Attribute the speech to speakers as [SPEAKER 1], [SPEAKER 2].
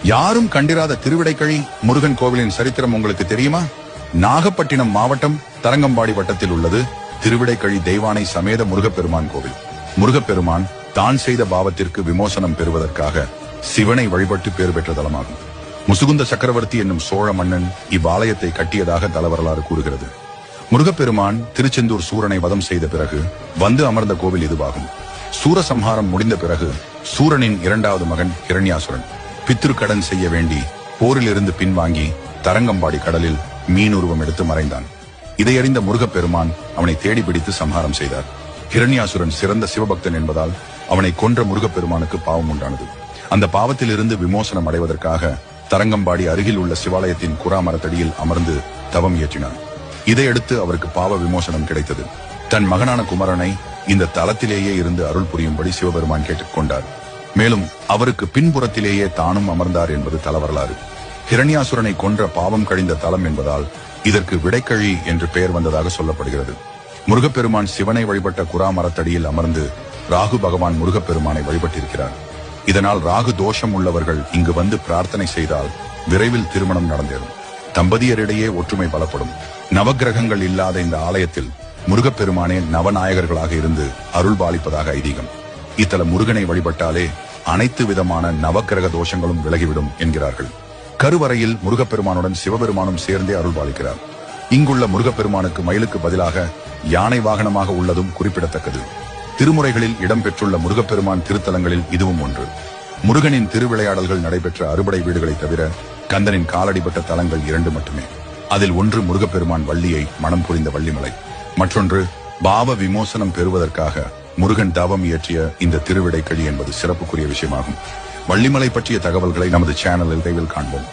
[SPEAKER 1] யாரும் கண்டிராத திருவிடைக்கழி முருகன் கோவிலின் சரித்திரம் உங்களுக்கு தெரியுமா? நாகப்பட்டினம் மாவட்டம் தரங்கம்பாடி வட்டத்தில் உள்ளது திருவிடைக்கழி தெய்வானை சமேத முருகப்பெருமான் கோவில். முருகப்பெருமான் தான் செய்த பாவத்திற்கு விமோசனம் பெறுவதற்காக சிவனை வழிபட்டு பேறு பெற்ற தலமாகும். முசுகுந்த சக்கரவர்த்தி என்னும் சோழ மன்னன் இவ்வாலயத்தை கட்டியதாக தலவரலாறு கூறுகிறது. முருகப்பெருமான் திருச்செந்தூர் சூரனை வதம் செய்த பிறகு வந்து அமர்ந்த கோவில் இதுவாகும். சூரசம்ஹாரம் முடிந்த பிறகு சூரனின் இரண்டாவது மகன் ஹிரண்யாசுரன் பித்ருக்கடன் செய்ய வேண்டி போரிலிருந்து பின்வாங்கி தரங்கம்பாடி கடலில் மீன் உருவம் எடுத்து மறைந்தான். இதையறிந்த முருகப்பெருமான் அவனை தேடி பிடித்து சம்ஹாரம் செய்தார். ஹிரண்யாசுரன் சிறந்த சிவபக்தன் என்பதால் அவனை கொன்ற முருகப்பெருமானுக்கு பாவம் உண்டானது. அந்த பாவத்திலிருந்து விமோசனம் அடைவதற்காக தரங்கம்பாடி அருகில் உள்ள சிவாலயத்தின் குரா மரத்தடியில் அமர்ந்து தவம் இயற்றினார். இதையடுத்து அவருக்கு பாவ விமோசனம் கிடைத்தது. தன் மகனான குமரனை இந்த தலத்திலேயே இருந்து அருள் புரியும்படி சிவபெருமான் கேட்டுக்கொண்டார். மேலும் அவருக்கு பின்புறத்திலேயே தானும் அமர்ந்தார் என்பது தலவரலாறு. ஹிரண்யாசுரனை கொன்ற பாவம் கழிந்த தலம் என்பதால் இதற்கு விடைக்கழி என்று பெயர் வந்ததாக சொல்லப்படுகிறது. முருகப்பெருமான் சிவனை வழிபட்ட குரா மரத்தடியில் அமர்ந்து ராகு பகவான் முருகப்பெருமானை வழிபட்டிருக்கிறார். இதனால் ராகு தோஷம் உள்ளவர்கள் இங்கு வந்து பிரார்த்தனை செய்தால் விரைவில் திருமணம் நடந்தேறும். தம்பதியரிடையே ஒற்றுமை பலப்படும். நவக்கிரகங்கள் இல்லாத இந்த ஆலயத்தில் முருகப்பெருமானே நவநாயகர்களாக இருந்து அருள் பாலிப்பதாக ஐதீகம். இத்தல முருகனை வழிபட்டாலே அனைத்து விதமான நவக்கிரக தோஷங்களும் விலகிவிடும் என்கிறார்கள். கருவறையில் முருகப்பெருமானுடன் சிவபெருமானும் சேர்ந்தே அருள் பாலிக்கிறார். இங்குள்ள முருகப்பெருமானுக்கு மயிலுக்கு பதிலாக யானை வாகனமாக உள்ளதும் குறிப்பிடத்தக்கது. திருமுறைகளில் இடம்பெற்றுள்ள முருகப்பெருமான் திருத்தலங்களில் இதுவும் ஒன்று. முருகனின் திருவிளையாடல்கள் நடைபெற்ற அறுபடை வீடுகளை தவிர கந்தனின் காலடிபட்ட தலங்கள் 2 மட்டுமே. அதில் ஒன்று முருகப்பெருமான் வள்ளியை மனம் புரிந்த வள்ளிமலை, மற்றொன்று பாவ விமோசனம் பெறுவதற்காக முருகன் தவம் இயற்றிய இந்த திருவிடைக்கழி என்பது சிறப்புக்குரிய விஷயமாகும். வள்ளிமலை பற்றிய தகவல்களை நமது சேனலில் விரைவில் காண்போம்.